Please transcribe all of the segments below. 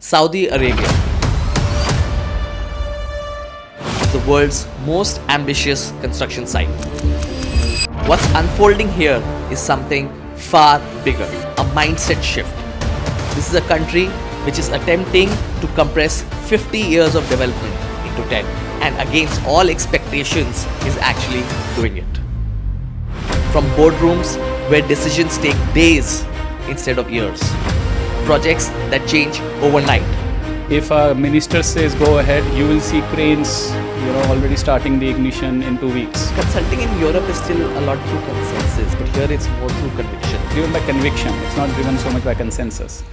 Saudi Arabia is the world's most ambitious construction site. What's unfolding here is something far bigger, a mindset shift. This is a country which is attempting to compress 50 years of development into 10, and against all expectations is actually doing it. From boardrooms where decisions take days instead of years, projects that change overnight. If a minister says go ahead, you will see cranes, already starting the ignition in 2 weeks. Consulting in Europe is still a lot through consensus, but here it's more through conviction. Driven by conviction, it's not driven so much by consensus.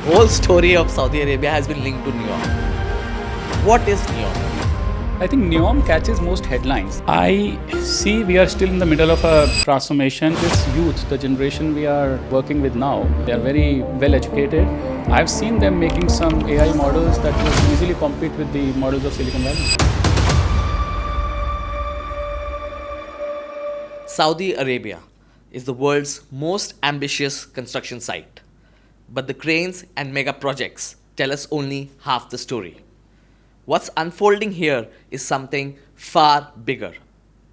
Whole story of Saudi Arabia has been linked to NEOM. What is NEOM? I think NEOM catches most headlines. I see we are still in the middle of a transformation. This youth, the generation we are working with now, they are very well educated. I've seen them making some AI models that will easily compete with the models of Silicon Valley. Saudi Arabia is the world's most ambitious construction site. But the cranes and mega projects tell us only half the story. What's unfolding here is something far bigger,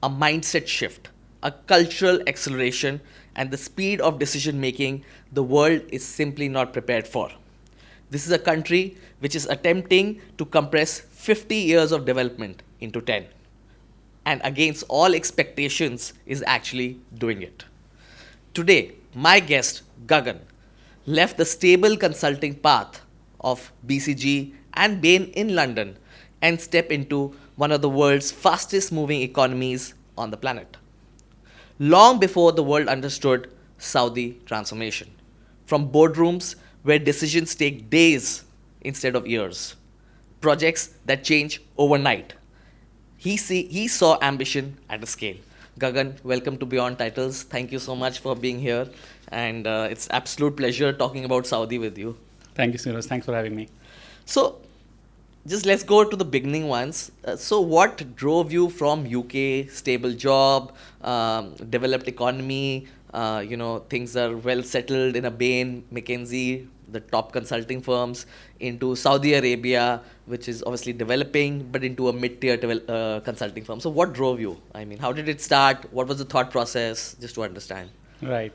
a mindset shift, a cultural acceleration, and the speed of decision making the world is simply not prepared for. This is a country which is attempting to compress 50 years of development into 10, and against all expectations is actually doing it. Today, my guest, Gagan, left the stable consulting path of BCG and Bain in London and step into one of the world's fastest moving economies on the planet. Long before the world understood Saudi transformation, from boardrooms where decisions take days instead of years, projects that change overnight, he saw ambition at a scale. Gagan, welcome to Beyond Titles. Thank you so much for being here. And it's absolute pleasure talking about Saudi with you. Thank you, Suraj. Thanks for having me. So, just let's go to the beginning ones. So what drove you from UK, stable job, developed economy, things are well settled in a Bain, McKinsey, the top consulting firms, into Saudi Arabia, which is obviously developing, but into a mid-tier consulting firm. So what drove you? I mean, how did it start? What was the thought process? Just to understand. Right.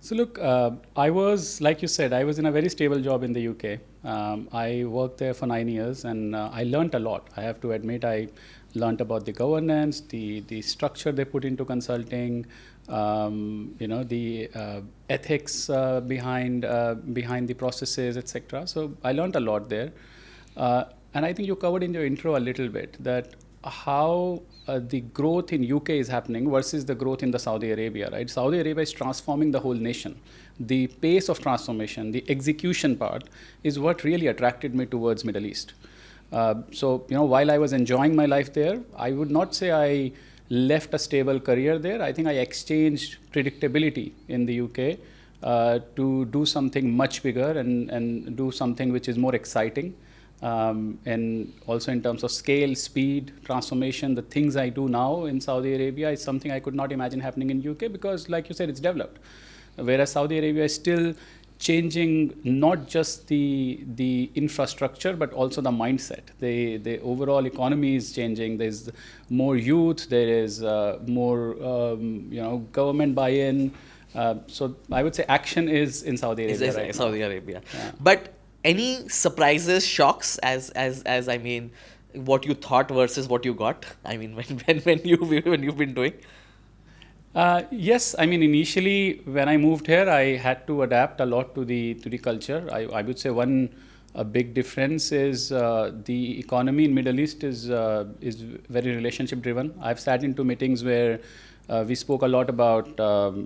So look, I was, like you said, I was in a very stable job in the UK. I worked there for 9 years and I learned a lot. I have to admit, I learned about the governance, the structure they put into consulting, the ethics behind the processes, etc. So I learned a lot there. And I think you covered in your intro a little bit that how the growth in UK is happening versus the growth in the Saudi Arabia, right? Saudi Arabia is transforming the whole nation. The pace of transformation, the execution part is what really attracted me towards Middle East. So while I was enjoying my life there, I would not say I left a stable career there. I think I exchanged predictability in the UK to do something much bigger and do something which is more exciting. And also in terms of scale, speed, transformation, the things I do now in Saudi Arabia is something I could not imagine happening in UK because, like you said, it's developed. Whereas Saudi Arabia is still changing not just the infrastructure, but also the mindset. The overall economy is changing. There's more youth. There is more government buy-in. So I would say action is in Saudi Arabia right now. Saudi Arabia. Yeah. But any surprises, shocks, as I mean, what you thought versus what you got? I mean, when you've been doing. Yes, I mean initially when I moved here, I had to adapt a lot to the culture. I would say one big difference is the economy in Middle East is very relationship driven. I've sat into meetings where we spoke a lot about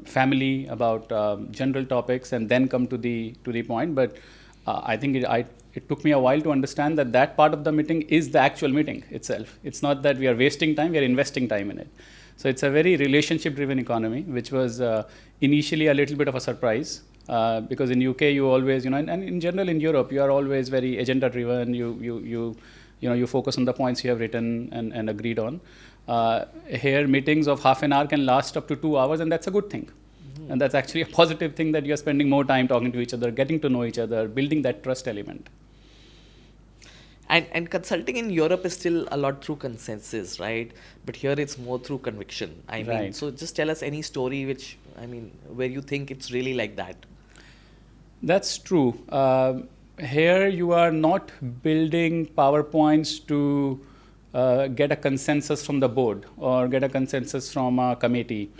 family, about general topics, and then come to the point. But I think it took me a while to understand that part of the meeting is the actual meeting itself. It's not that we are wasting time, we are investing time in it. So it's a very relationship-driven economy, which was initially a little bit of a surprise because in UK you always, and in general in Europe, you are always very agenda-driven. You focus on the points you have written and agreed on. Here, meetings of half an hour can last up to 2 hours, and that's a good thing. And that's actually a positive thing that you're spending more time talking to each other, getting to know each other, building that trust element. And consulting in Europe is still a lot through consensus, right? But here it's more through conviction. I mean, Right. so just tell us any story which, I mean, where you think it's really like that. That's true. Here you are not building PowerPoints to get a consensus from the board or get a consensus from a committee.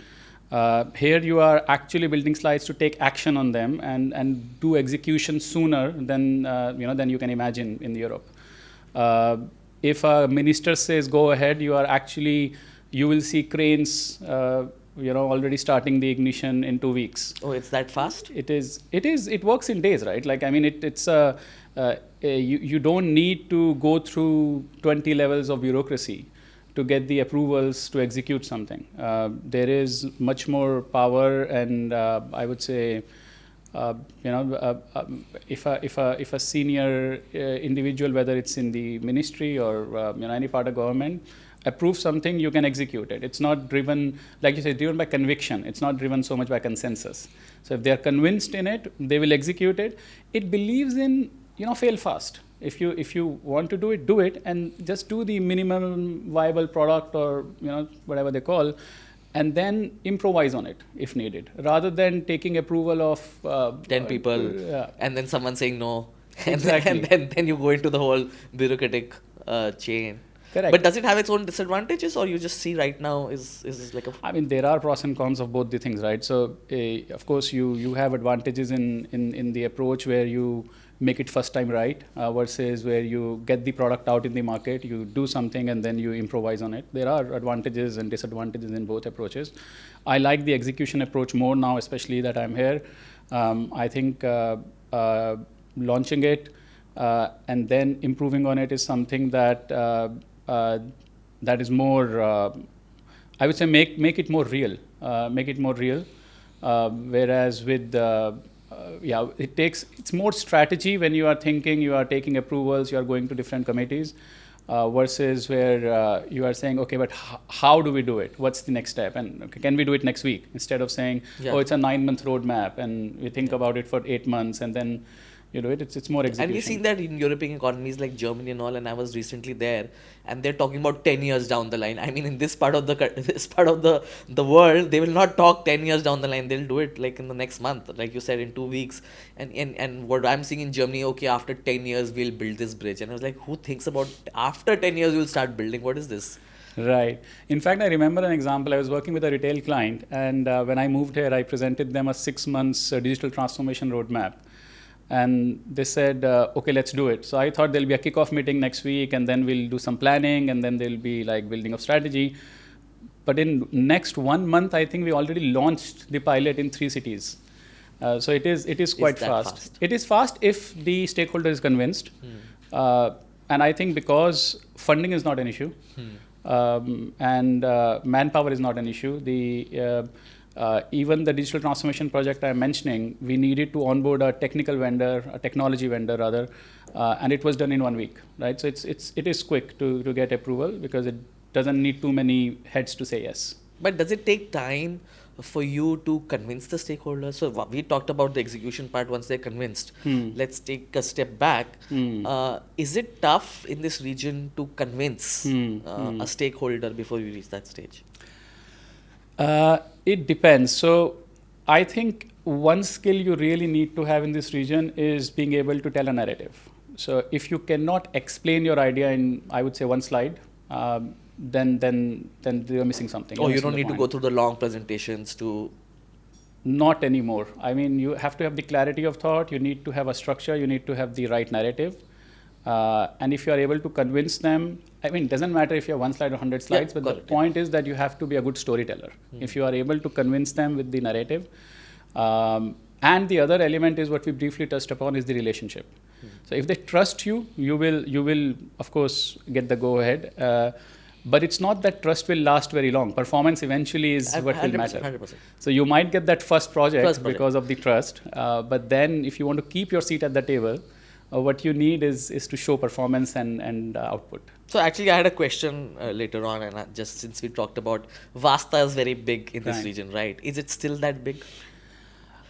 Here you are actually building slides to take action on them and do execution sooner than you can imagine in Europe. If a minister says go ahead, you will see cranes already starting the ignition in 2 weeks. Oh, it's that fast? It works in days, right? Like, I mean, you don't need to go through 20 levels of bureaucracy to get the approvals to execute something. There is much more power, and I would say, if a senior individual, whether it's in the ministry or any part of government, approve something, you can execute it. It's not driven, like you say, driven by conviction. It's not driven so much by consensus. So if they are convinced in it, they will execute it. It believes in fail fast. If you want to do it, and just do the minimum viable product, or whatever they call, and then improvise on it if needed, rather than taking approval of 10 people, and then someone saying no, Exactly. and then you go into the whole bureaucratic chain. Correct. But does it have its own disadvantages, or you just see right now is like a? I mean, there are pros and cons of both the things, right? So, of course, you have advantages in the approach where you make it first time right, versus where you get the product out in the market, you do something, and then you improvise on it. There are advantages and disadvantages in both approaches. I like the execution approach more now, especially that I'm here. I think launching it and then improving on it is something that that is more, I would say, make it more real. Whereas with it's more strategy when you are thinking, you are taking approvals, you are going to different committees, versus where you are saying, okay, but how do we do it? What's the next step? And can we do it next week? Instead of saying, oh, it's a 9-month roadmap, and we think about it for 8 months, and then you do it. It's more execution. And we've seen that in European economies like Germany and all. And I was recently there, and they're talking about 10 years down the line. I mean, in this part of the world, they will not talk 10 years down the line. They'll do it like in the next month, like you said, in 2 weeks. And what I'm seeing in Germany, okay, after 10 years we'll build this bridge. And I was like, who thinks about after 10 years we'll start building? What is this? Right. In fact, I remember an example. I was working with a retail client, and when I moved here, I presented them a 6 months digital transformation roadmap. And they said, okay, let's do it. So I thought there'll be a kickoff meeting next week, and then we'll do some planning, and then there'll be like building of strategy. But in next 1 month, I think we already launched the pilot in 3 cities. So it is quite fast. It is fast if the stakeholder is convinced. And I think because funding is not an issue, and manpower is not an issue, even the digital transformation project I'm mentioning, we needed to onboard a technology vendor rather, and it was done in 1 week, right? So it is quick to get approval because it doesn't need too many heads to say yes. But does it take time for you to convince the stakeholders? So we talked about the execution part once they're convinced. Let's take a step back. Is it tough in this region to convince a stakeholder before you reach that stage? It depends. So I think one skill you really need to have in this region is being able to tell a narrative. So if you cannot explain your idea in, I would say, 1 slide, then you're missing something. Oh, you don't need to go through the long presentations to... Not anymore. I mean, you have to have the clarity of thought. You need to have a structure. You need to have the right narrative. And if you are able to convince them, I mean, it doesn't matter if you have 1 slide or 100 slides, but the point is that you have to be a good storyteller. If you are able to convince them with the narrative. And the other element is what we briefly touched upon is the relationship. So if they trust you, you will of course get the go ahead. But it's not that trust will last very long. Performance eventually is what will matter. 100%. So you might get that first project because of the trust. But then if you want to keep your seat at the table, what you need is to show performance and output. So actually I had a question later on, and just since we talked about Wasta is very big in this region, right? Is it still that big?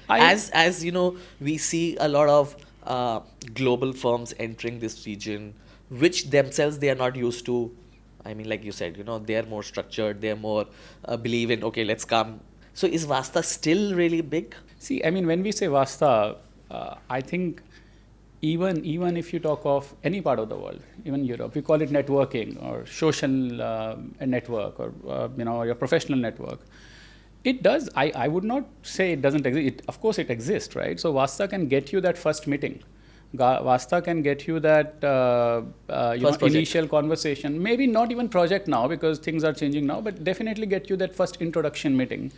As you know, we see a lot of global firms entering this region. which themselves they are not used to. I mean, like you said, they are more structured, they are more believe in, okay, let's come. So is Vasta still really big? See, I mean, when we say Vasta, I think even if you talk of any part of the world, even Europe, we call it networking or social network or your professional network. It does. I would not say it doesn't exist. Of course, it exists, right? So Vasta can get you that first meeting. Vasta can get you that initial conversation. Maybe not even project now because things are changing now, but definitely get you that first introduction meeting.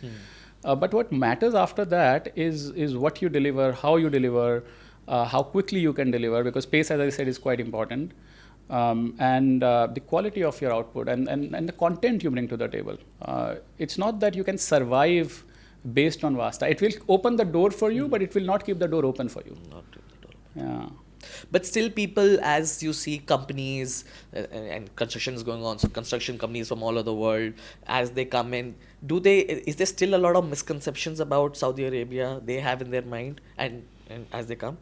But what matters after that is what you deliver, how you deliver, how quickly you can deliver, because pace, as I said, is quite important. And the quality of your output and the content you bring to the table. It's not that you can survive based on Vasta. It will open the door for you, but it will not keep the door open for you. Not keep the door open. Yeah. But still people, as you see companies and construction is going on, so construction companies from all over the world, as they come in, is there still a lot of misconceptions about Saudi Arabia they have in their mind and as they come?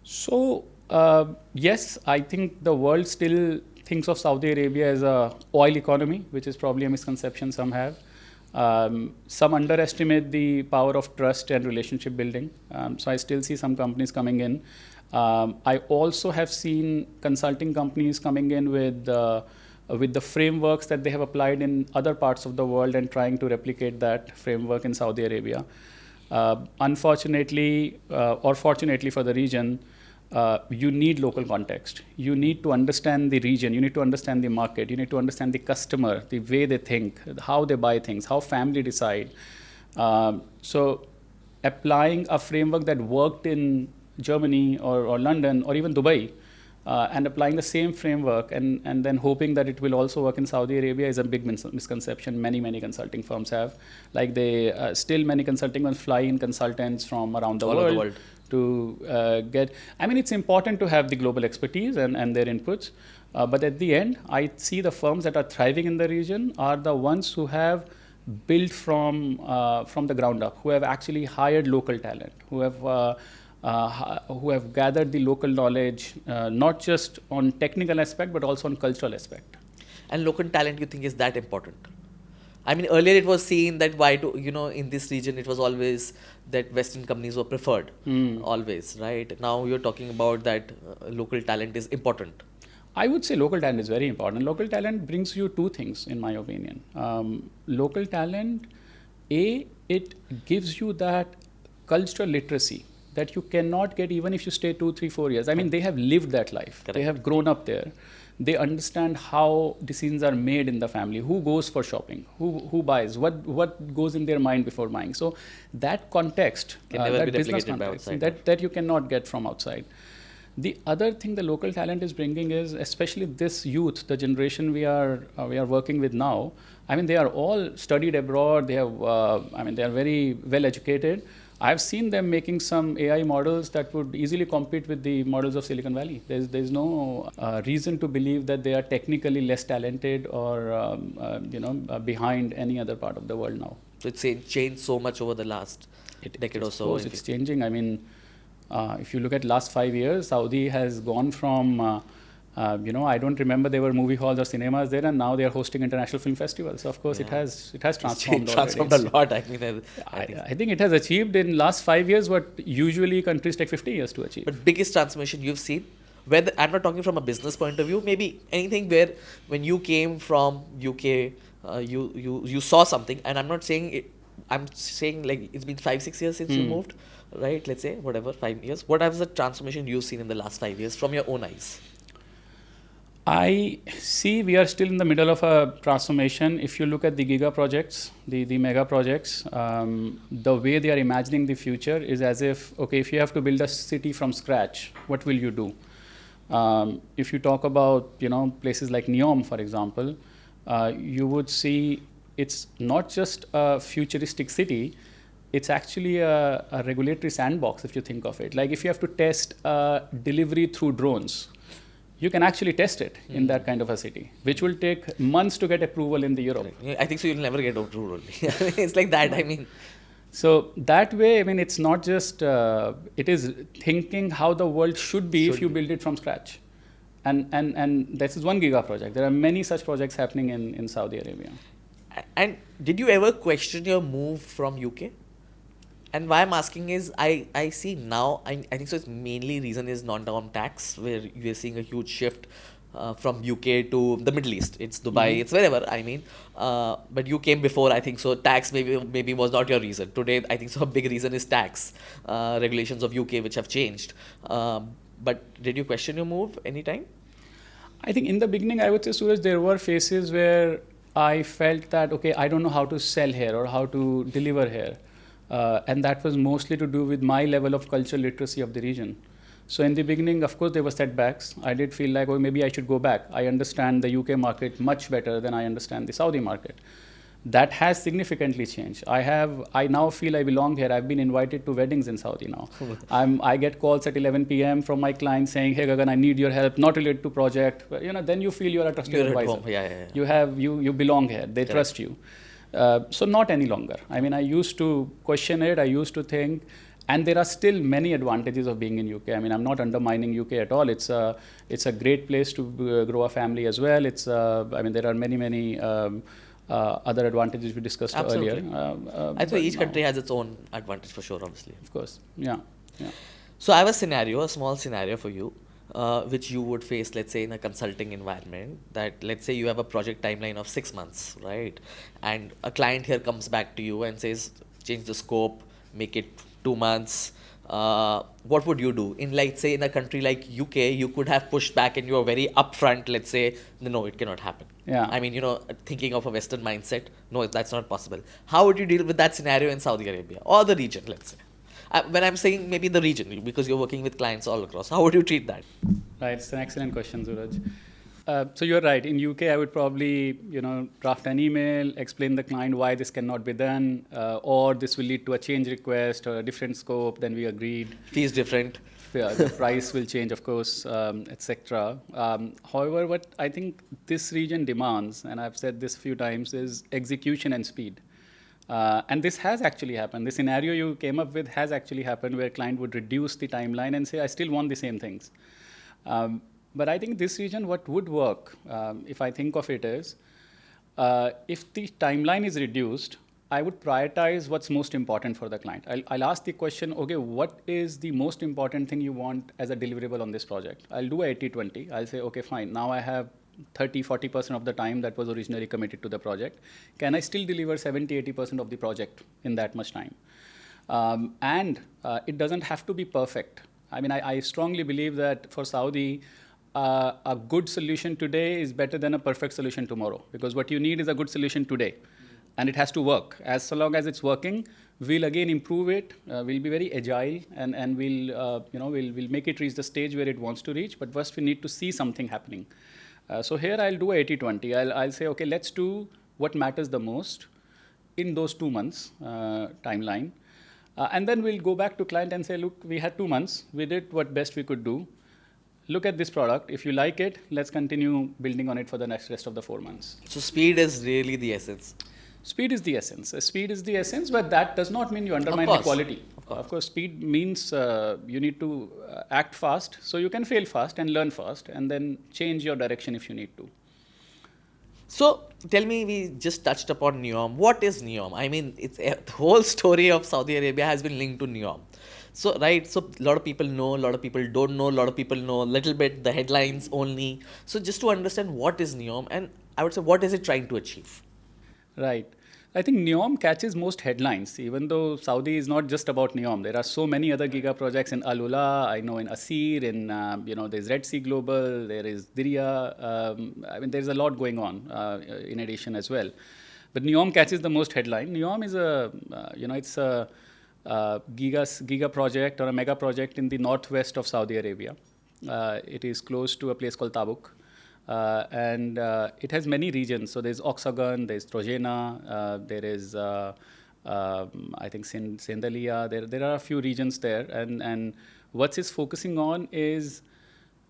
So, yes, I think the world still thinks of Saudi Arabia as a oil economy, which is probably a misconception some have. Some underestimate the power of trust and relationship building. So I still see some companies coming in. I also have seen consulting companies coming in with the frameworks that they have applied in other parts of the world and trying to replicate that framework in Saudi Arabia. Unfortunately, or fortunately for the region, you need local context. You need to understand the region. You need to understand the market. You need to understand the customer, the way they think, how they buy things, how family decide. So applying a framework that worked in Germany or London or even Dubai, and applying the same framework and then hoping that it will also work in Saudi Arabia is a big misconception many consulting firms have. Like still many consulting firms fly in consultants from around the world to get. I mean, it's important to have the global expertise and their inputs, but at the end, I see the firms that are thriving in the region are the ones who have built from the ground up, who have actually hired local talent, who have gathered the local knowledge, not just on technical aspect, but also on cultural aspect. And local talent, you think, is that important? I mean, earlier it was seen that in this region, it was always that Western companies were preferred, always, right? Now you're talking about that local talent is important. I would say local talent is very important. Local talent brings you two things, in my opinion. Local talent, it gives you that cultural literacy that you cannot get even if you stay 2, 3, 4 years. I mean, they have lived that life. Correct. They have grown up there. They understand how decisions are made in the family, who goes for shopping, who buys, what goes in their mind before buying. So that context, can never be business replicated context, by outside. that you cannot get from outside. The other thing the local talent is bringing is, especially this youth, the generation we are working with now. I mean, they are all studied abroad. They have, they are very well educated. I've seen them making some AI models that would easily compete with the models of Silicon Valley. There's no reason to believe that they are technically less talented or behind any other part of the world now. So it's changed so much over the last decade or so. Of course, it's changing. I mean, if you look at last 5 years, Saudi has gone from I don't remember there were movie halls or cinemas there, and now they are hosting international film festivals. So of course, it has transformed. Transformed a lot. I think it has achieved in last 5 years what usually countries take 50 years to achieve. But biggest transformation you've seen, I'm not talking from a business point of view. Maybe anything where when you came from UK, you saw something, and I'm not saying it. I'm saying like it's been 5-6 years since you moved, right? Let's say 5 years. What was the transformation you've seen in the last 5 years from your own eyes? I see we are still in the middle of a transformation. If you look at the giga-projects, the mega projects, the way they are imagining the future is as if, okay, if you have to build a city from scratch, what will you do? If you talk about, places like NEOM, for example, you would see it's not just a futuristic city, it's actually a regulatory sandbox, if you think of it. Like if you have to test delivery through drones, you can actually test it in that kind of a city, which will take months to get approval in the Europe. I think so. You'll never get approval. It's like that. I mean, so that way, I mean, it's not just. It is thinking how the world should be if you build it from scratch, And this is one giga project. There are many such projects happening in Saudi Arabia. And did you ever question your move from UK? And why I'm asking is I see now, I think so it's mainly reason is non-dom tax, where you're seeing a huge shift from UK to the Middle East. It's Dubai, it's wherever, I mean. But you came before, I think so. Tax maybe was not your reason. Today, I think so a big reason is tax regulations of UK which have changed. But did you question your move anytime? I think in the beginning, I would say, Suraj, there were phases where I felt that, okay, I don't know how to sell here or how to deliver here. And that was mostly to do with my level of cultural literacy of the region. So in the beginning, of course, there were setbacks. I did feel like, oh, maybe I should go back. I understand the UK market much better than I understand the Saudi market. That has significantly changed. I now feel I belong here. I've been invited to weddings in Saudi now. I get calls at 11 p.m. from my clients saying, hey, Gagan, I need your help, not related to project. But, then you feel you're a trusted advisor. At home. Yeah. You belong here. They trust you. So not any longer. I mean, I used to question it. I used to think, and there are still many advantages of being in UK. I mean, I'm not undermining UK at all. It's a great place to grow a family as well. There are many other advantages we discussed Absolutely. earlier. I think each country has its own advantage for sure, obviously. Of course, yeah. So I have a small scenario for you, which you would face, let's say, in a consulting environment. That let's say you have a project timeline of 6 months, right? And a client here comes back to you and says, change the scope, make it 2 months. What would you do? Let's say in a country like UK, you could have pushed back and you are very upfront, let's say, no, it cannot happen. Yeah. I mean, thinking of a Western mindset, no, that's not possible. How would you deal with that scenario in Saudi Arabia or the region, let's say? When I'm saying maybe the region, because you're working with clients all across, how would you treat that? Right, it's an excellent question, Suraj. So you're right. In UK, I would probably, draft an email, explain the client why this cannot be done, or this will lead to a change request or a different scope than we agreed. Fees different. The price will change, of course, etc. However, what I think this region demands, and I've said this a few times, is execution and speed. And this has actually happened. The scenario you came up with has actually happened, where client would reduce the timeline and say, I still want the same things. But I think this region, what would work, if I think of it is, if the timeline is reduced, I would prioritize what's most important for the client. I'll ask the question, okay, what is the most important thing you want as a deliverable on this project? I'll do a 80-20. I'll say, okay, fine. Now I have 30-40% of the time that was originally committed to the project. Can I still deliver 70-80% of the project in that much time? And it doesn't have to be perfect. I mean, I strongly believe that for Saudi, a good solution today is better than a perfect solution tomorrow, because what you need is a good solution today, and it has to work. As so long as it's working, we'll again improve it. We'll be very agile, and we'll make it reach the stage where it wants to reach. But first, we need to see something happening. So here, I'll do 80-20. I'll say, okay, let's do what matters the most in those 2 months timeline. And then we'll go back to client and say, look, we had 2 months. We did what best we could do. Look at this product. If you like it, let's continue building on it for the rest of the 4 months. So speed is really the essence. Speed is the essence. Speed is the essence, but that does not mean you undermine the quality. Of course, speed means you need to act fast, so you can fail fast and learn fast, and then change your direction if you need to. So tell me, we just touched upon NEOM. What is NEOM? I mean, the whole story of Saudi Arabia has been linked to NEOM. So, right, so a lot of people know, a lot of people don't know, a lot of people know a little bit, the headlines only. So just to understand what is NEOM, and I would say, what is it trying to achieve? Right. I think NEOM catches most headlines, even though Saudi is not just about NEOM. There are so many other giga projects in Al Ula, I know in Asir, there's Red Sea Global, there is Diriyah. There's a lot going on in addition as well. But NEOM catches the most headline. NEOM is it's a giga project or a mega project in the northwest of Saudi Arabia. It is close to a place called Tabuk. And it has many regions. So there's Oxagon, there's Trojena, there is, I think, Sendalia. There are a few regions there. And what it's focusing on is,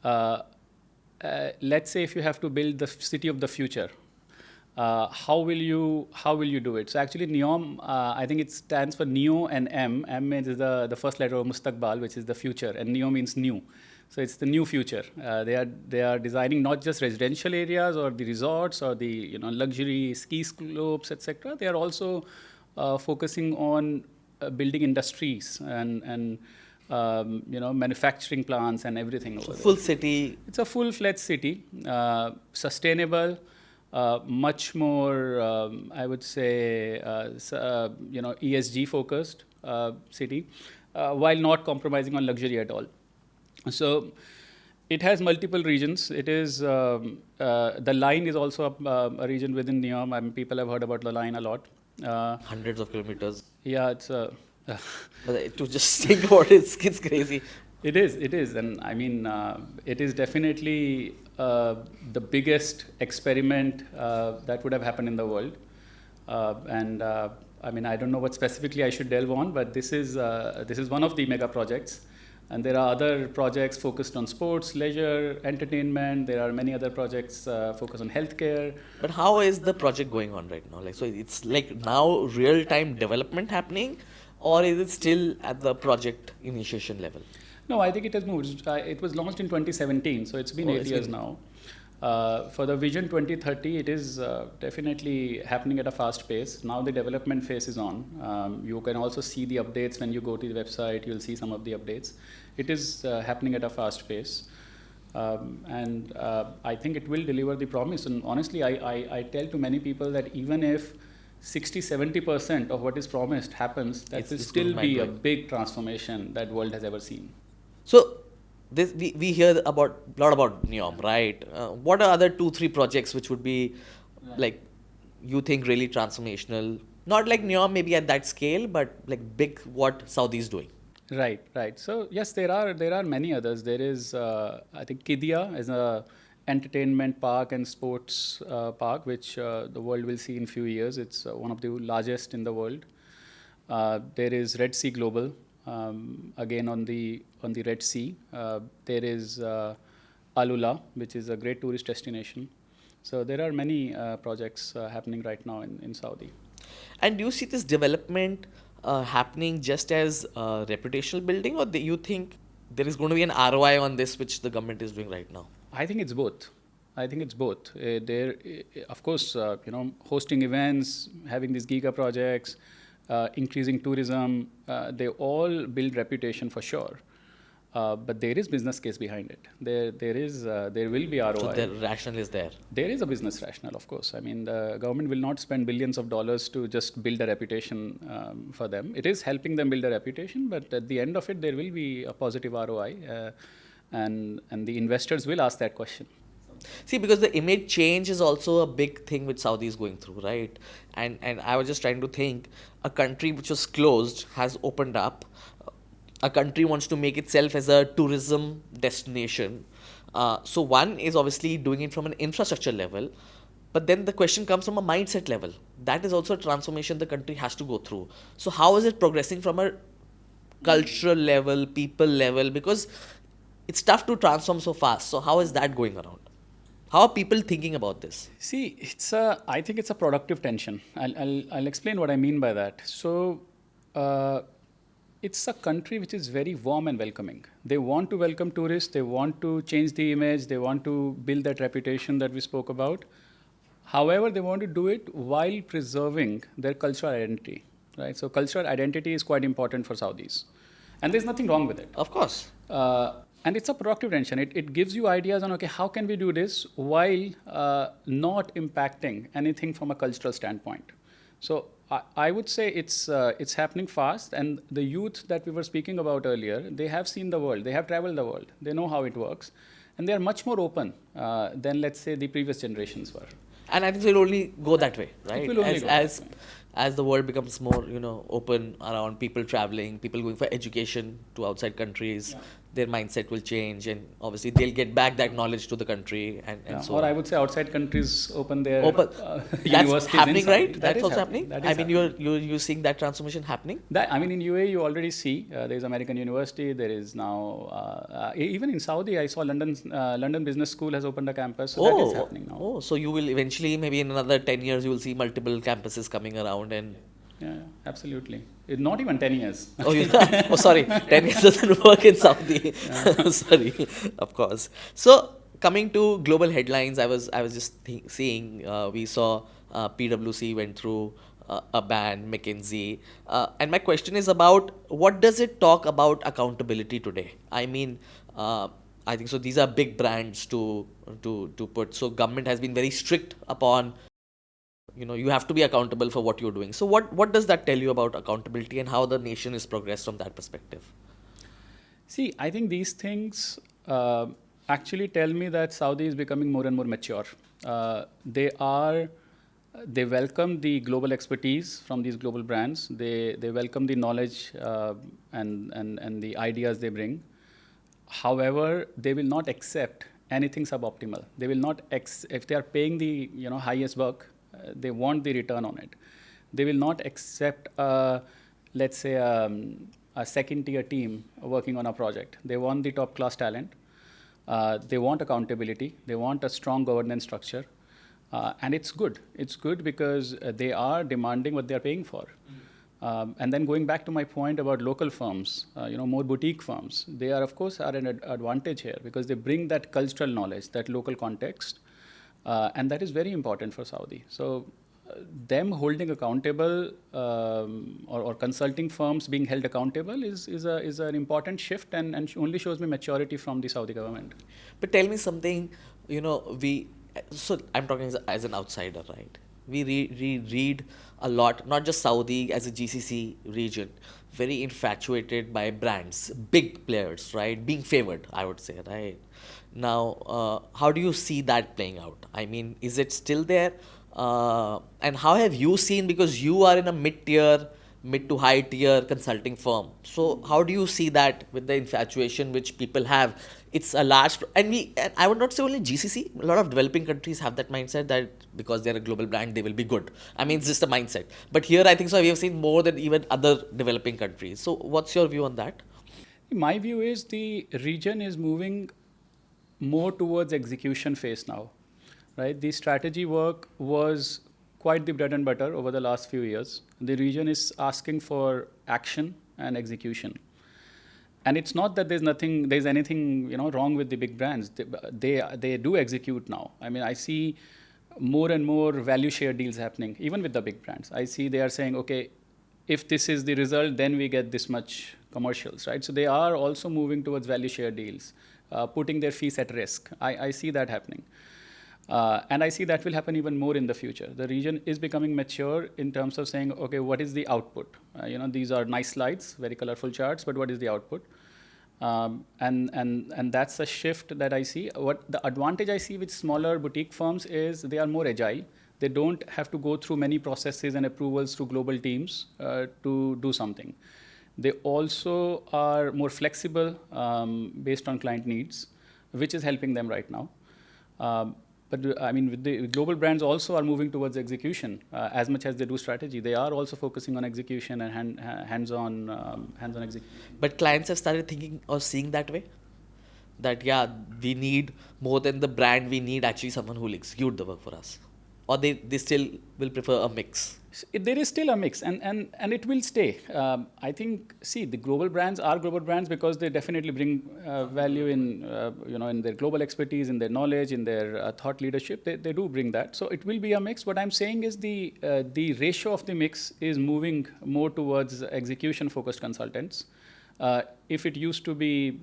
let's say if you have to build the city of the future, how will you do it? So actually NEOM, I think it stands for Neo and M. M is the first letter of Mustaqbal, which is the future, and Neo means new. So it's the new future. They are designing not just residential areas or the resorts or the luxury ski slopes, etc. They are also focusing on building industries and manufacturing plants and everything over there. Full city. It's a full-fledged city, sustainable, much more, I would say, ESG focused city, while not compromising on luxury at all. So it has multiple regions. It is the line is also a region within NEOM. I mean, people have heard about the line a lot. Hundreds of kilometers. Yeah, it's But to just think about it's crazy. It is, and I mean, it is definitely the biggest experiment that would have happened in the world. I mean, I don't know what specifically I should delve on, but this is one of the mega projects, and there are other projects focused on sports, leisure, entertainment. There are many other projects focused on healthcare. But how is the project going on right now? Like, so it's like now real-time development happening, or is it still at the project initiation level? No, I think it has moved. It was launched in 2017, so it's been 8 years now. For the Vision 2030, it is definitely happening at a fast pace. Now the development phase is on. You can also see the updates when you go to the website. You'll see some of the updates. It is happening at a fast pace. And I think it will deliver the promise. And honestly, I tell to many people that even if 60-70% of what is promised happens, that will still be a big transformation that world has ever seen. So this we hear a lot about NEOM, right? What are other 2-3 projects which would be like you think really transformational? Not like NEOM maybe at that scale, but like big what Saudi is doing. Right. So yes, there are many others. There is I think Qiddiya is a entertainment park and sports park which the world will see in few years. It's one of the largest in the world. There is Red Sea Global. Again on the Red Sea, there is Alula, which is a great tourist destination. So there are many projects happening right now in Saudi. And do you see this development happening just as reputational building, or do you think there is going to be an ROI on this which the government is doing right now? I think it's both. There, of course, hosting events, having these giga-projects, increasing tourism, they all build reputation for sure. But there is business case behind it. There will be ROI. So the rationale is there. There is a business rationale, of course. I mean, the government will not spend billions of dollars to just build a reputation for them. It is helping them build a reputation, but at the end of it, there will be a positive ROI, and the investors will ask that question. See, because the image change is also a big thing which Saudi is going through, right? And I was just trying to think, a country which was closed has opened up. A country wants to make itself as a tourism destination. So one is obviously doing it from an infrastructure level, but then the question comes from a mindset level. That is also a transformation the country has to go through. So how is it progressing from a cultural level, people level? Because it's tough to transform so fast. So how is that going around? How are people thinking about this? See, I think it's a productive tension. I'll explain what I mean by that. So, it's a country which is very warm and welcoming. They want to welcome tourists. They want to change the image. They want to build that reputation that we spoke about. However, they want to do it while preserving their cultural identity, right? So, cultural identity is quite important for Saudis, and there's nothing wrong with it. Of course. And it's a productive tension. It gives you ideas on, okay, how can we do this while not impacting anything from a cultural standpoint? So I would say it's happening fast, and the youth that we were speaking about earlier, they have seen the world, they have traveled the world, they know how it works, and they are much more open than, let's say, the previous generations were. And I think it will only go that way, right? It will only go that way. As the world becomes more, open around people traveling, people going for education to outside countries, their mindset will change, and obviously they'll get back that knowledge to the country, and so or on. I would say outside countries open their That's universities happening, inside. right? That's also happening. That I is mean, happening. you're seeing that transformation happening. In UAE you already see there is American University. There is now even in Saudi I saw London Business School has opened a campus. So that is happening now. So you will eventually, maybe in another 10 years, you will see multiple campuses coming around and. Yeah, absolutely. Not even 10 years. Oh, oh, sorry, 10 years doesn't work in Saudi. Sorry, of course. So, coming to global headlines, I was just seeing, we saw PwC went through a ban, McKinsey. And my question is about what does it talk about accountability today? I mean, I think so. These are big brands to put. So, government has been very strict upon, you have to be accountable for what you're doing. So what does that tell you about accountability and how the nation is progressed from that perspective? See, I think these things actually tell me that Saudi is becoming more and more mature. They welcome the global expertise from these global brands. They welcome the knowledge and the ideas they bring. However, they will not accept anything suboptimal. They will not if they are paying the highest buck, they want the return on it. They will not accept let's say a second tier team working on a project. They want the top class talent. They want accountability. They want a strong governance structure. And it's good. It's good because they are demanding what they're paying for. And then going back to my point about local firms, more boutique firms, they are, of course, are an advantage here because they bring that cultural knowledge, that local context, and that is very important for Saudi. So them holding accountable or consulting firms being held accountable is an important shift and only shows me maturity from the Saudi government. But tell me something, so I'm talking as an outsider, right? We read a lot, not just Saudi as a GCC region, very infatuated by brands, big players, right? Being favored, I would say, right? Now, how do you see that playing out? I mean, is it still there? And how have you seen, because you are in a mid to high tier consulting firm. So how do you see that with the infatuation which people have? It's a large, and I would not say only GCC, a lot of developing countries have that mindset that because they're a global brand, they will be good. I mean, it's just a mindset. But here, I think so, we have seen more than even other developing countries. So what's your view on that? My view is the region is moving more towards execution phase now, right? The strategy work was quite the bread and butter over the last few years. The region is asking for action and execution. And it's not that there's anything wrong with the big brands. They do execute now. I mean, I see more and more value share deals happening, even with the big brands. I see they are saying, okay, if this is the result, then we get this much commercials, right? So they are also moving towards value share deals, putting their fees at risk. I see that happening. And I see that will happen even more in the future. The region is becoming mature in terms of saying, okay, what is the output? These are nice slides, very colorful charts, but what is the output? And that's a shift that I see. What the advantage I see with smaller boutique firms is they are more agile. They don't have to go through many processes and approvals through global teams to do something. They also are more flexible based on client needs, which is helping them right now. But I mean, with the global brands also are moving towards execution as much as they do strategy. They are also focusing on execution and hands-on execution. But clients have started thinking or seeing that way. That we need more than the brand. We need actually someone who will execute the work for us, or they still will prefer a mix. There is still a mix, and it will stay. I think, the global brands are global brands because they definitely bring value in, in their global expertise, in their knowledge, in their thought leadership. They do bring that. So it will be a mix. What I'm saying is the ratio of the mix is moving more towards execution-focused consultants. If it used to be,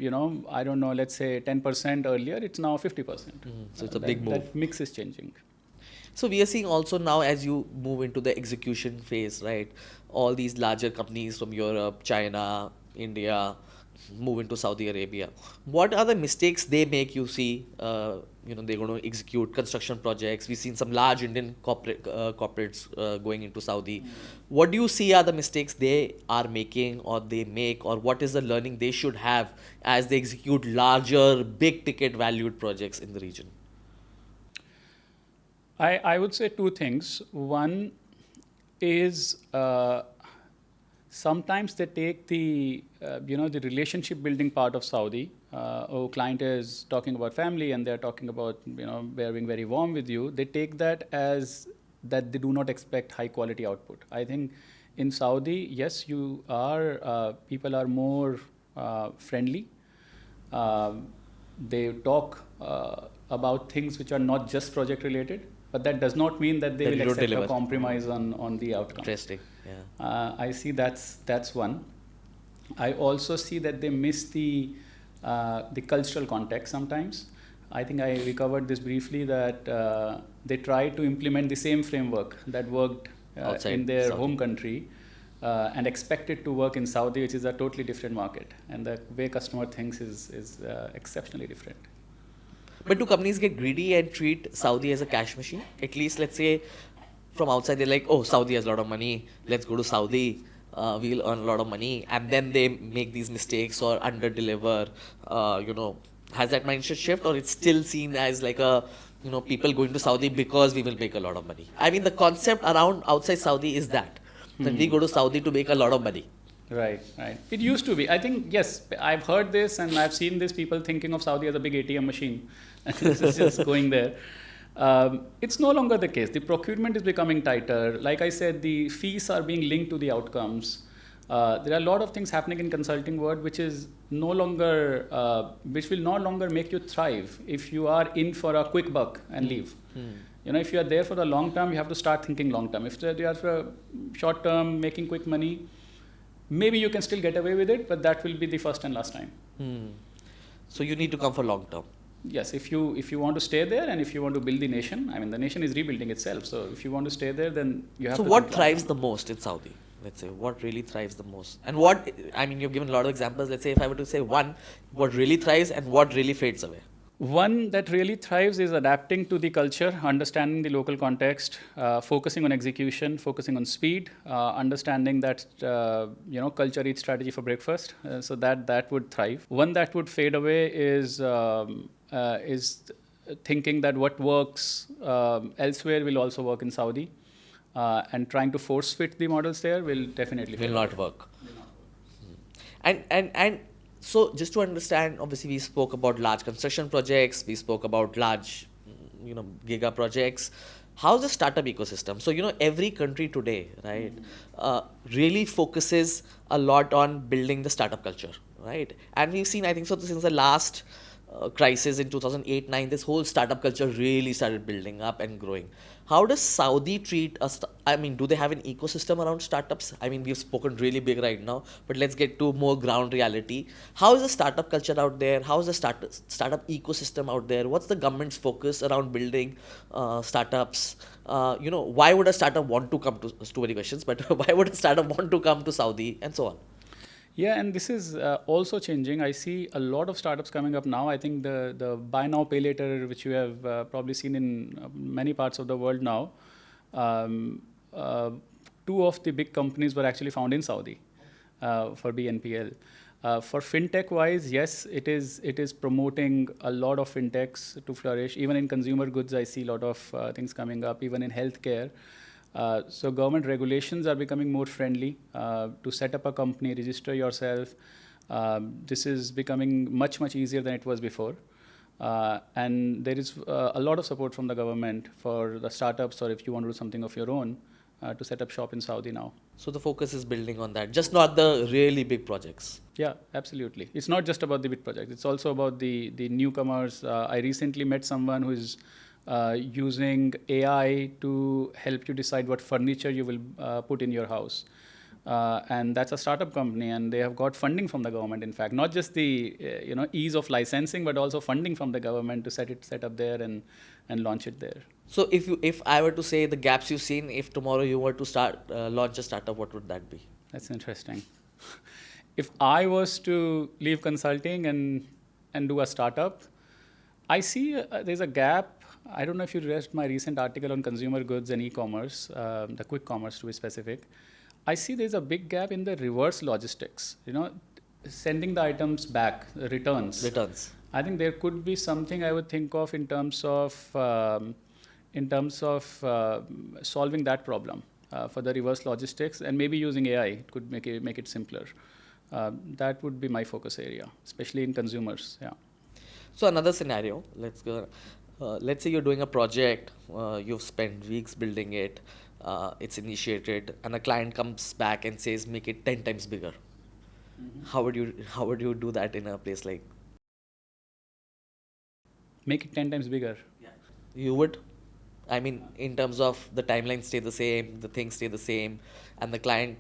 I don't know, let's say 10% earlier, it's now 50%. So it's a big move. That mix is changing. So we are seeing also now, as you move into the execution phase, right? All these larger companies from Europe, China, India, move into Saudi Arabia. What are the mistakes they make you see? They're going to execute construction projects. We've seen some large Indian corporates going into Saudi. What do you see are the mistakes they are making or they make, or what is the learning they should have as they execute larger, big ticket valued projects in the region? I would say two things. One is sometimes they take the the relationship building part of Saudi. Client is talking about family and they're talking about being very warm with you. They take that as that they do not expect high quality output. I think in Saudi, yes, people are more friendly. They talk about things which are not just project related, but that does not mean that they That will you don't accept a deliver. compromise on the outcome. Interesting. Yeah. I see that's one. I also see that they miss the cultural context sometimes. I think we covered this briefly, that they try to implement the same framework that worked Outside in their Saudi. home country and expect it to work in Saudi, which is a totally different market. And the way customer thinks is exceptionally different. But do companies get greedy and treat Saudi as a cash machine? At least, let's say, from outside, they're like, oh, Saudi has a lot of money. Let's go to Saudi. We'll earn a lot of money. And then they make these mistakes or under-deliver. Has that mindset shift, or it's still seen as like people going to Saudi because we will make a lot of money? I mean, the concept around outside Saudi is that we go to Saudi to make a lot of money. Right. It used to be. I think, yes, I've heard this and I've seen this, people thinking of Saudi as a big ATM machine. It's just going there. It's no longer the case. The procurement is becoming tighter. Like I said, the fees are being linked to the outcomes. There are a lot of things happening in consulting world which will no longer make you thrive if you are in for a quick buck and leave. If you are there for the long term, you have to start thinking long term. If you are for a short term, making quick money, maybe you can still get away with it, but that will be the first and last time. So you need to come for long term. Yes, if you want to stay there and if you want to build the nation, I mean, the nation is rebuilding itself. So if you want to stay there, then you have to. So what thrives the most in Saudi? Let's say, what really thrives the most? And you've given a lot of examples. Let's say if I were to say one, what really thrives and what really fades away? One that really thrives is adapting to the culture, understanding the local context, focusing on execution, focusing on speed, understanding that culture eats strategy for breakfast. So that would thrive. One that would fade away is thinking that what works elsewhere will also work in Saudi, and trying to force fit the models there will definitely will not work. And so just to understand, obviously we spoke about large construction projects, we spoke about large, giga projects. How's the startup ecosystem? So, every country today, right, really focuses a lot on building the startup culture, right? And we've seen, I think so, since the last crisis in 2008-9, this whole startup culture really started building up and growing. How does Saudi treat us? Do they have an ecosystem around startups? We've spoken really big right now, but let's get to more ground reality. How is the startup culture out there? How is the startup ecosystem out there? What's the government's focus around building startups? Why would a startup want to come to, too many questions, but why would a startup want to come to Saudi and so on? Yeah, and this is also changing. I see a lot of startups coming up now. I think the buy now, pay later, which you have probably seen in many parts of the world now, two of the big companies were actually found in Saudi for BNPL. For fintech wise, yes, it is promoting a lot of fintechs to flourish. Even in consumer goods, I see a lot of things coming up, even in healthcare. So government regulations are becoming more friendly to set up a company, register yourself. This is becoming much easier than it was before. And there is a lot of support from the government for the startups, or if you want to do something of your own, to set up shop in Saudi now. So the focus is building on that, just not the really big projects. Yeah, absolutely. It's not just about the big projects. It's also about the newcomers. I recently met someone who is using AI to help you decide what furniture you will put in your house. And that's a startup company, and they have got funding from the government, in fact, not just the ease of licensing, but also funding from the government to set up there and launch it there. So if I were to say the gaps you've seen, if tomorrow you were to launch a startup, what would that be? That's interesting. If I was to leave consulting and do a startup, I see there's a gap. I don't know if you read my recent article on consumer goods and e-commerce, the quick commerce to be specific. I see there's a big gap in the reverse logistics, sending the items back, returns. I think there could be something I would think of in terms of solving that problem for the reverse logistics, and maybe using AI could make it simpler. That would be my focus area, especially in consumers. Yeah. So another scenario, let's say you're doing a project, you've spent weeks building it, it's initiated, and a client comes back and says, make it 10 times bigger. How would you do that in a place like? Make it 10 times bigger. You would? I mean, in terms of the timelines stay the same, the things stay the same, and the client,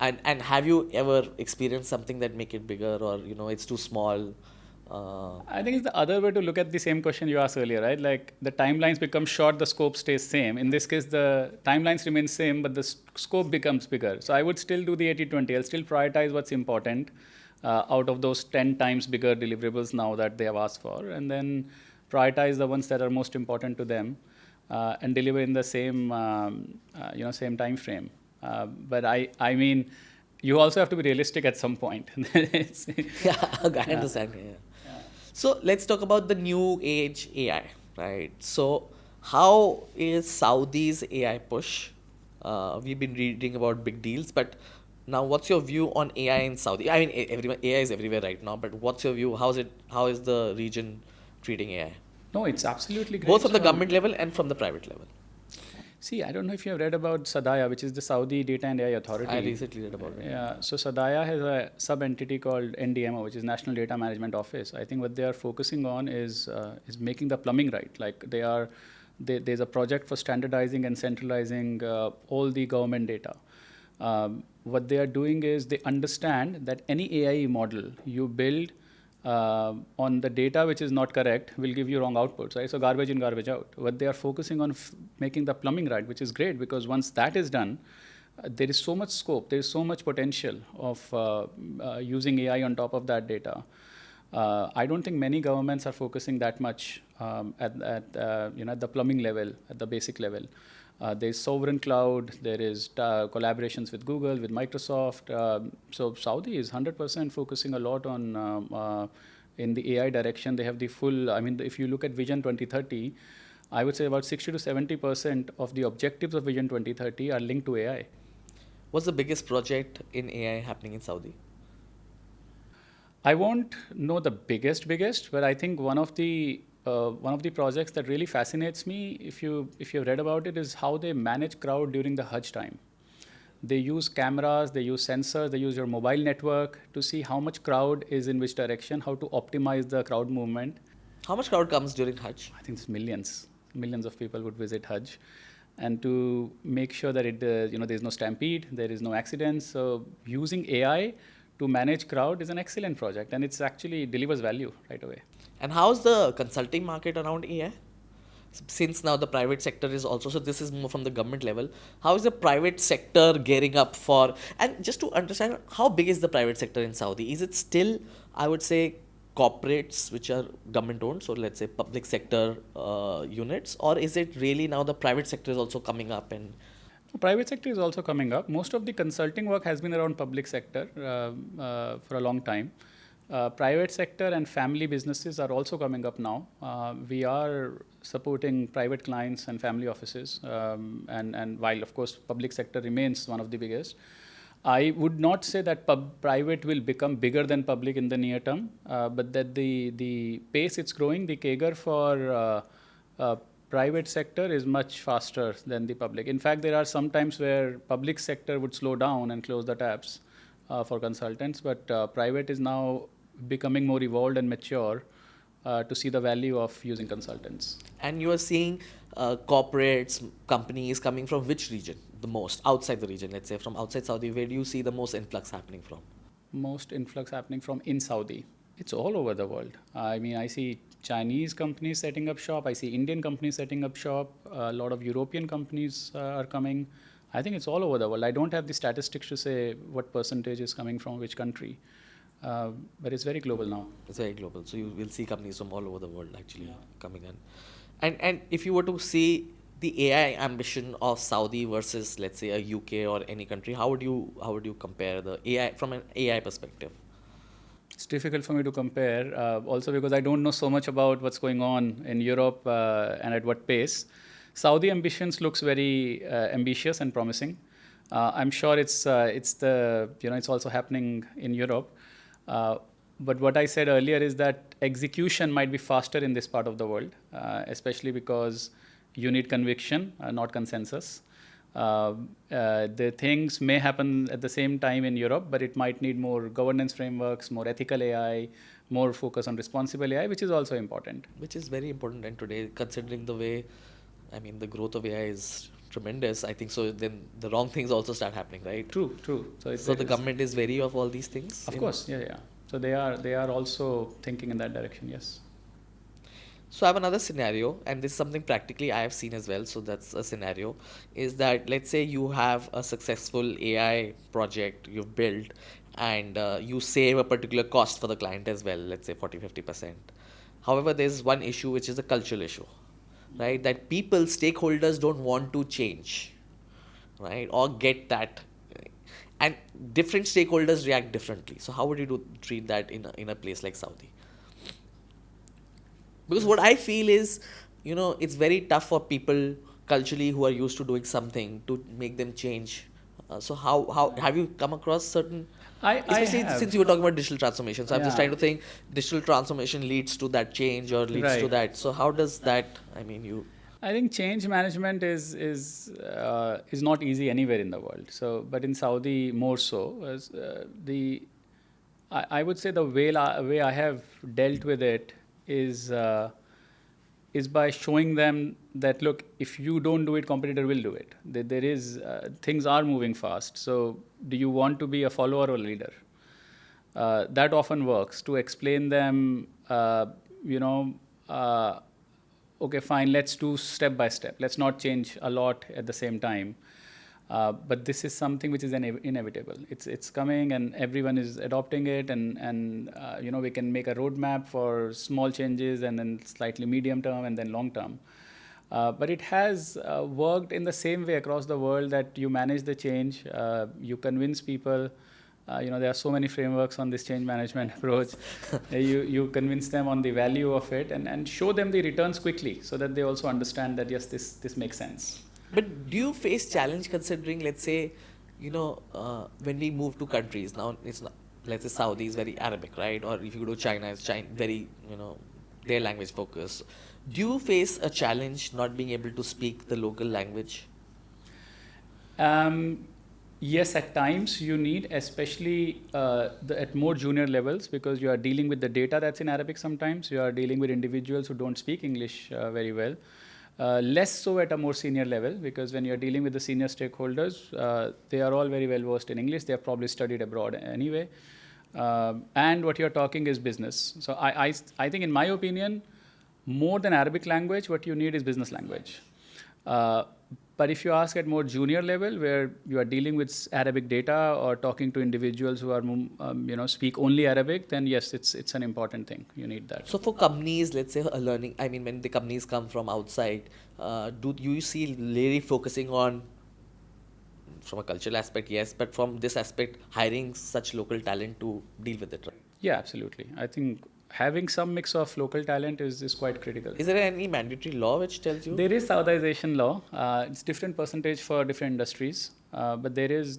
and have you ever experienced something that make it bigger, or it's too small? I think it's the other way to look at the same question you asked earlier, right? Like the timelines become short, the scope stays same. In this case, the timelines remain same, but the scope becomes bigger. So I would still do the 80-20. I'll still prioritize what's important out of those 10 times bigger deliverables now that they have asked for, and then prioritize the ones that are most important to them and deliver in the same, same time frame. But I mean, you also have to be realistic at some point. Yeah, I understand. Yeah. So let's talk about the new age AI, right? So how is Saudi's AI push? We've been reading about big deals, but now what's your view on AI in Saudi? I mean, everyone, AI is everywhere right now, but what's your view? How is the region treating AI? No, it's absolutely great. Both from the government level and from the private level. See, I don't know if you have read about Sadaya, which is the Saudi Data and AI Authority. I recently read about it. Yeah, so Sadaya has a sub-entity called NDMO, which is National Data Management Office. I think what they are focusing on is making the plumbing right. Like there's a project for standardizing and centralizing all the government data. What they are doing is they understand that any AI model you build on the data which is not correct will give you wrong outputs, right? So garbage in, garbage out. What they are focusing on making the plumbing right, which is great because once that is done, there is so much scope, there is so much potential of using AI on top of that data. I don't think many governments are focusing that much at the plumbing level, at the basic level. There's sovereign cloud, there is collaborations with Google, with Microsoft. So Saudi is 100% focusing a lot on in the AI direction. They have the full, I mean, if you look at Vision 2030, I would say about 60 to 70% of the objectives of Vision 2030 are linked to AI. What's the biggest project in AI happening in Saudi? I won't know the biggest, but I think one of the projects that really fascinates me, if you've read about it, is how they manage crowd during the Hajj time. They use cameras, they use sensors, they use your mobile network to see how much crowd is in which direction, how to optimize the crowd movement. How much crowd comes during Hajj? I think it's millions of people would visit Hajj, and to make sure that there's no stampede, there is no accidents. So using AI to manage crowd is an excellent project, and it's actually delivers value right away. And how's the consulting market around AI? Since now the private sector is also, so this is more from the government level, how is the private sector gearing up for, and just to understand, how big is the private sector in Saudi? Is it still, I would say, corporates which are government owned, so let's say public sector units, or is it really now the private sector is also coming up? And private sector is also coming up. Most of the consulting work has been around public sector for a long time. Private sector and family businesses are also coming up now. We are supporting private clients and family offices, and while of course public sector remains one of the biggest, I would not say that private will become bigger than public in the near term, but that the pace it's growing, the CAGR for private sector is much faster than the public. In fact, there are some times where public sector would slow down and close the taps for consultants, but private is now becoming more evolved and mature to see the value of using consultants. And you are seeing corporates, companies coming from which region the most? Outside the region, let's say from outside Saudi, where do you see the most influx happening from? Most influx happening from in Saudi. It's all over the world. I mean, I see Chinese companies setting up shop. I see Indian companies setting up shop. A lot of European companies are coming. I think it's all over the world. I don't have the statistics to say what percentage is coming from which country. But it's very global now. It's very global. So you will see companies from all over the world actually coming in. And if you were to see the AI ambition of Saudi versus, let's say, a UK or any country, how would you compare the AI from an AI perspective? It's difficult for me to compare, also because I don't know so much about what's going on in Europe and at what pace. Saudi ambitions looks very ambitious and promising. I'm sure it's also happening in Europe. But what I said earlier is that execution might be faster in this part of the world, especially because you need conviction, not consensus. The things may happen at the same time in Europe, but it might need more governance frameworks, more ethical AI, more focus on responsible AI, which is also important. Which is very important. And today, considering the way, I mean, the growth of AI is tremendous, I think so. Then the wrong things also start happening, right? True, true. So the government is wary of all these things. Of course, yeah, yeah. So they are also thinking in that direction. Yes. So I have another scenario, and this is something practically I have seen as well. So that's a scenario, is that let's say you have a successful AI project you've built, and you save a particular cost for the client as well, let's say 40-50%. However, there's one issue which is a cultural issue, right? That people, stakeholders don't want to change, right? Or get that. And different stakeholders react differently. So how would you treat that in a place like Saudi? Because what I feel is, it's very tough for people culturally who are used to doing something to make them change. So how have you come across certain, especially have. since you were talking about digital transformation. So I'm just Yeah. trying to think digital transformation leads to that change or leads to Right. that. So how does that, you. I think change management is not easy anywhere in the world. So, but in Saudi more so. As, I would say the way I have dealt with it is by showing them that look, if you don't do it, competitor will do it. There is things are moving fast. So, do you want to be a follower or a leader? That often works to explain them. Okay, fine, let's do step by step. Let's not change a lot at the same time. But this is something which is inevitable. It's coming, and everyone is adopting it, and we can make a roadmap for small changes, and then slightly medium term, and then long term. But it has worked in the same way across the world, that you manage the change, you convince people. There are so many frameworks on this change management approach. You convince them on the value of it, and show them the returns quickly, so that they also understand that yes, this makes sense. But do you face challenge considering, let's say, when we move to countries, now it's not, let's say Saudi is very Arabic, right? Or if you go to China, it's very, their language focus. Do you face a challenge not being able to speak the local language? Yes, at times you need, especially at more junior levels, because you are dealing with the data that's in Arabic sometimes. You are dealing with individuals who don't speak English very well. Less so at a more senior level, because when you're dealing with the senior stakeholders, they are all very well versed in English. They have probably studied abroad anyway. And what you're talking is business. So I think, in my opinion, more than Arabic language, what you need is business language. But if you ask at more junior level, where you are dealing with Arabic data or talking to individuals who are, speak only Arabic, then yes, it's an important thing. You need that. So for companies, let's say learning, when the companies come from outside, do you see really focusing on, from a cultural aspect, yes, but from this aspect, hiring such local talent to deal with it, right? Yeah, absolutely. I think having some mix of local talent is quite critical. Is there any mandatory law which tells you? There is Saudization law. It's different percentage for different industries, but there is.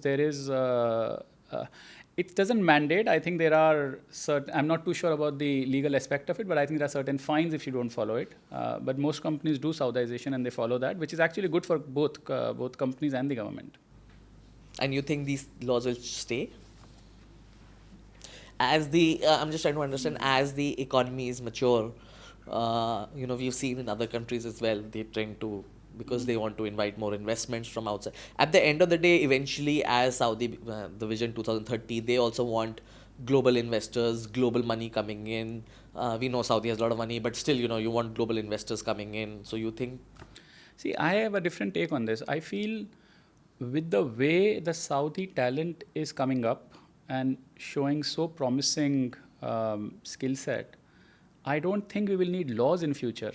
It doesn't mandate. I think there are certain. I'm not too sure about the legal aspect of it, but I think there are certain fines if you don't follow it. But most companies do Saudization, and they follow that, which is actually good for both companies and the government. And you think these laws will stay? I'm just trying to understand, as the economy is mature, we've seen in other countries as well, they're trying to, because they want to invite more investments from outside. At the end of the day, eventually, as Saudi, the Vision 2030, they also want global investors, global money coming in. We know Saudi has a lot of money, but still, you want global investors coming in. So you think? See, I have a different take on this. I feel with the way the Saudi talent is coming up and showing so promising skill set, I don't think we will need laws in future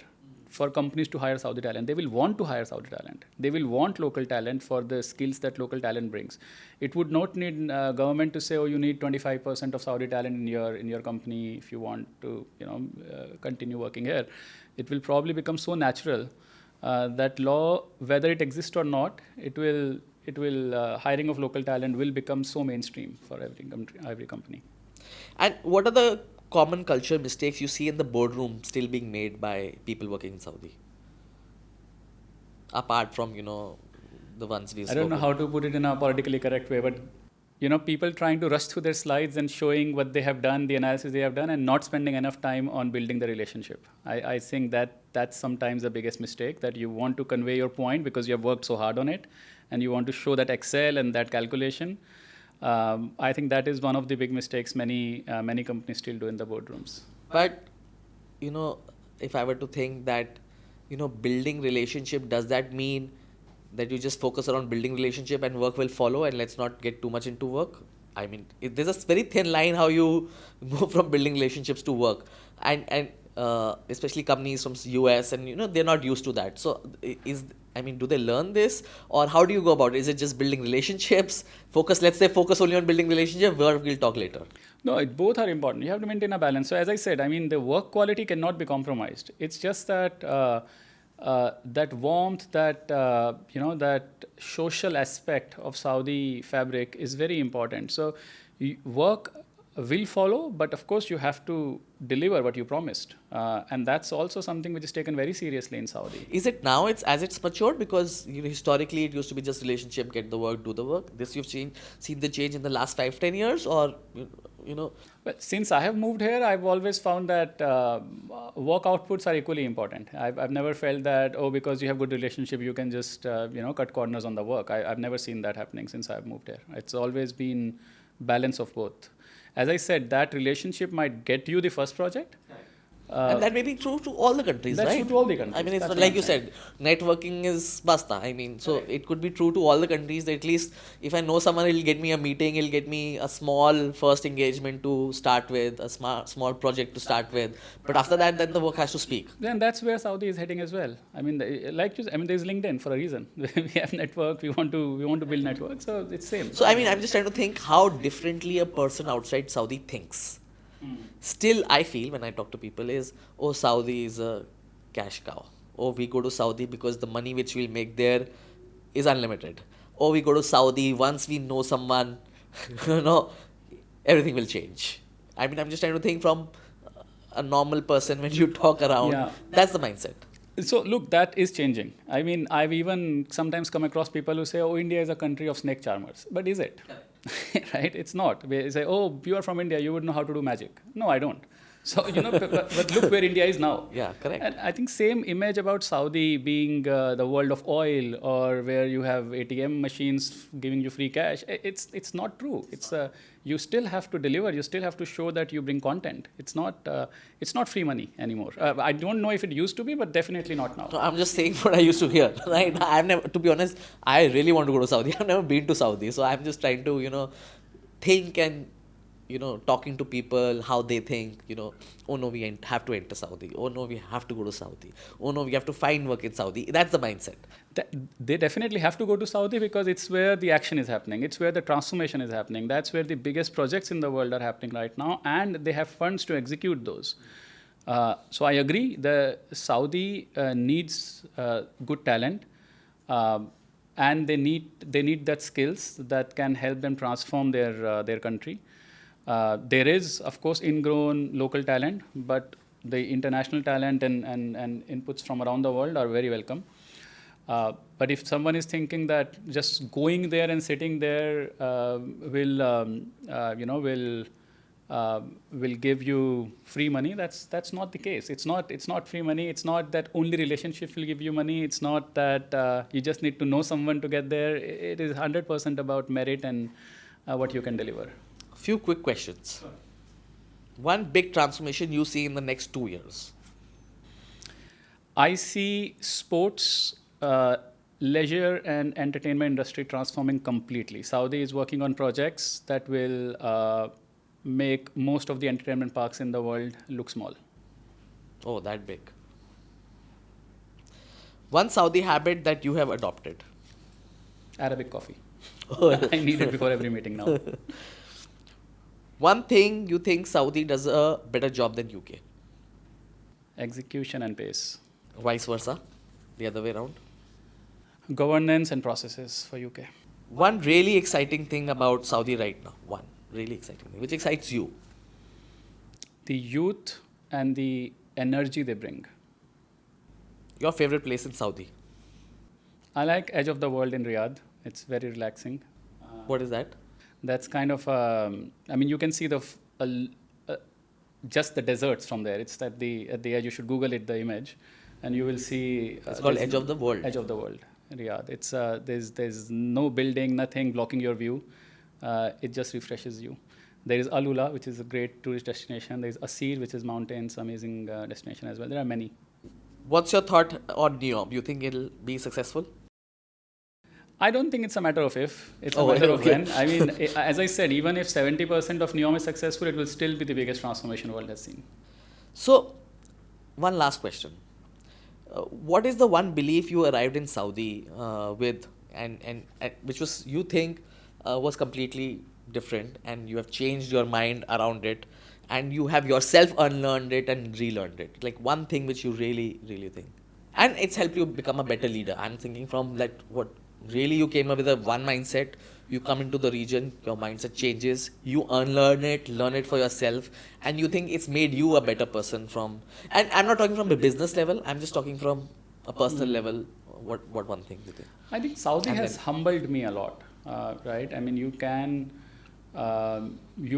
for companies to hire Saudi talent. They will want to hire Saudi talent. They will want local talent for the skills that local talent brings. It would not need government to say, oh, you need 25% of Saudi talent in your company if you want to continue working here. It will probably become so natural that law, whether it exists or not, it will hiring of local talent will become so mainstream for every company. And what are the common culture mistakes you see in the boardroom still being made by people working in Saudi? Apart from, the ones we I don't know spoke how to put it in a politically correct way, but people trying to rush through their slides and showing what they have done, the analysis they have done, and not spending enough time on building the relationship. I think that's sometimes the biggest mistake, that you want to convey your point because you have worked so hard on it, and you want to show that Excel and that calculation. I think that is one of the big mistakes many companies still do in the boardrooms. But, if I were to think that, building relationship, does that mean that you just focus around building relationship and work will follow, and let's not get too much into work? I mean, there's a very thin line how you move from building relationships to work. And especially companies from US, and, they're not used to that. So do they learn this, or how do you go about it? Is it just building relationships? Let's say focus only on building relationship, work we'll talk later. No, both are important. You have to maintain a balance. So as I said, the work quality cannot be compromised. It's just that that warmth, that social aspect of Saudi fabric is very important. So work will follow, but of course you have to deliver what you promised, and that's also something which is taken very seriously in Saudi. Is it now it's matured? Because historically it used to be just relationship, get the work, do the work. This you've seen the change in the last 5-10 years, or But since I have moved here, I've always found that work outputs are equally important. I've never felt that, because you have good relationship, you can just cut corners on the work. I've never seen that happening since I've moved here. It's always been balance of both. As I said, that relationship might get you the first project. And that may be true to all the countries, that's right? True to all the countries. It's not, like you said, networking is Wasta. So it could be true to all the countries, that at least if I know someone, he'll get me a meeting, he'll get me a small first engagement to start with, a small project to start with. But after that, then the work has to speak. Then that's where Saudi is heading as well. There's LinkedIn for a reason. We have network. We want to build network. So it's same. So I'm just trying to think how differently a person outside Saudi thinks. Still, I feel when I talk to people is, Saudi is a cash cow. We go to Saudi because the money which we'll make there is unlimited. We go to Saudi, once we know someone, everything will change. I'm just trying to think from a normal person when you talk around. Yeah. That's the mindset. So look, that is changing. I've even sometimes come across people who say, India is a country of snake charmers. But is it? Right? It's not. They say, you are from India, you would know how to do magic. No, I don't. So, but look where India is now. Yeah, correct. And I think same image about Saudi being the world of oil, or where you have ATM machines giving you free cash. It's not true. You still have to deliver. You still have to show that you bring content. It's not free money anymore. I don't know if it used to be, but definitely not now. No, I'm just saying what I used to hear. Right? I've never, to be honest, I really want to go to Saudi. I've never been to Saudi, so I'm just trying to, think and, talking to people, how they think, we have to enter Saudi. We have to go to Saudi. We have to find work in Saudi. That's the mindset. They definitely have to go to Saudi because it's where the action is happening. It's where the transformation is happening. That's where the biggest projects in the world are happening right now, and they have funds to execute those. So I agree, the Saudi needs good talent, and they need that skills that can help them transform their country. There is, of course, ingrown local talent, but the international talent and inputs from around the world are very welcome. But if someone is thinking that just going there and sitting there will give you free money, that's not the case. It's not free money. It's not that only relationship will give you money. It's not that you just need to know someone to get there. It is 100% about merit and what you can deliver. Few quick questions. Sure. One big transformation you see in the next 2 years? I see sports, leisure and entertainment industry transforming completely. Saudi is working on projects that will make most of the entertainment parks in the world look small. Oh, that big. One Saudi habit that you have adopted? Arabic coffee. I need it before every meeting now. One thing you think Saudi does a better job than UK? Execution and pace. Vice versa? The other way around? Governance and processes for UK. One really exciting thing about Saudi right now. One really exciting thing. Which excites you? The youth and the energy they bring. Your favorite place in Saudi? I like edge of the world in Riyadh. It's very relaxing. What is that? That's kind of, I mean, you can see just the deserts from there. It's at the edge. You should Google it, the image, and you will see. It's called there's Edge of the World. Edge of the world, Riyadh. It's there's no building, nothing blocking your view. It just refreshes you. There is Al Ula, which is a great tourist destination. There is Asir, which is mountains, amazing destination as well. There are many. What's your thought on NEOM? You think it'll be successful? I don't think it's a matter of if, it's a Oh, matter of okay. when. I mean, as I said, even if 70% of NEOM is successful, it will still be the biggest transformation the world has seen. So, one last question. What is the one belief you arrived in Saudi with, and which was you think was completely different, and you have changed your mind around it, and you have yourself unlearned it and relearned it? Like one thing which you really, really think, and it's helped you become a better leader. I'm thinking from like what really you came up with a one mindset. You come into the region, your mindset changes, you unlearn it, learn it for yourself, and you think it's made you a better person from. And I'm not talking from the business level. I'm just talking from a personal level. What one thing you think? I think Saudi And has then- humbled me a lot, right? I mean, you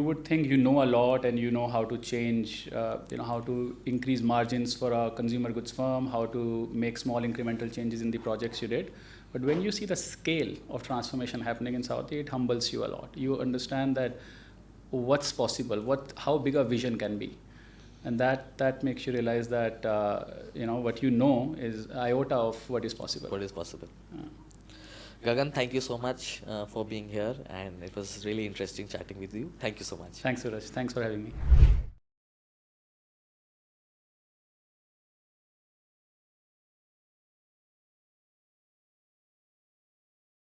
would think you know a lot and you know how to change, how to increase margins for a consumer goods firm, how to make small incremental changes in the projects you did. But when you see the scale of transformation happening in Saudi, it humbles you a lot. You understand that what's possible, how big a vision can be. And that makes you realize that, what you know is iota of what is possible. What is possible? Gagan, thank you so much for being here, and it was really interesting chatting with you. Thank you so much. Thanks, Suraj. Thanks for having me.